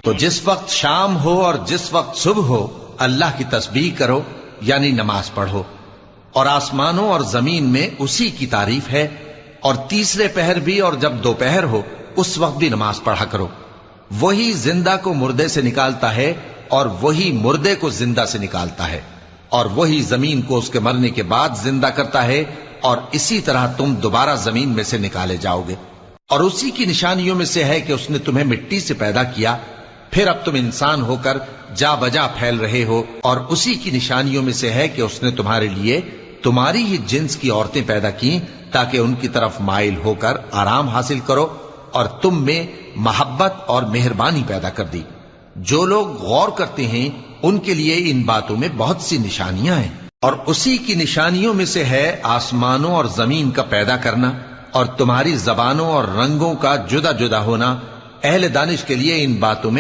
تو جس وقت شام ہو اور جس وقت صبح ہو اللہ کی تسبیح کرو یعنی نماز پڑھو، اور آسمانوں اور زمین میں اسی کی تعریف ہے، اور تیسرے پہر بھی اور جب دوپہر ہو اس وقت بھی نماز پڑھا کرو۔ وہی زندہ کو مردے سے نکالتا ہے اور وہی مردے کو زندہ سے نکالتا ہے، اور وہی زمین کو اس کے مرنے کے بعد زندہ کرتا ہے، اور اسی طرح تم دوبارہ زمین میں سے نکالے جاؤ گے۔ اور اسی کی نشانیوں میں سے ہے کہ اس نے تمہیں مٹی سے پیدا کیا، پھر اب تم انسان ہو کر جا بجا پھیل رہے ہو، اور اسی کی نشانیوں میں سے ہے کہ اس نے تمہارے لیے تمہاری ہی جنس کی عورتیں پیدا کی تاکہ ان کی طرف مائل ہو کر آرام حاصل کرو، اور تم میں محبت اور مہربانی پیدا کر دی۔ جو لوگ غور کرتے ہیں ان کے لیے ان باتوں میں بہت سی نشانیاں ہیں۔ اور اسی کی نشانیوں میں سے ہے آسمانوں اور زمین کا پیدا کرنا، اور تمہاری زبانوں اور رنگوں کا جدا جدا ہونا۔ اہل دانش کے لیے ان باتوں میں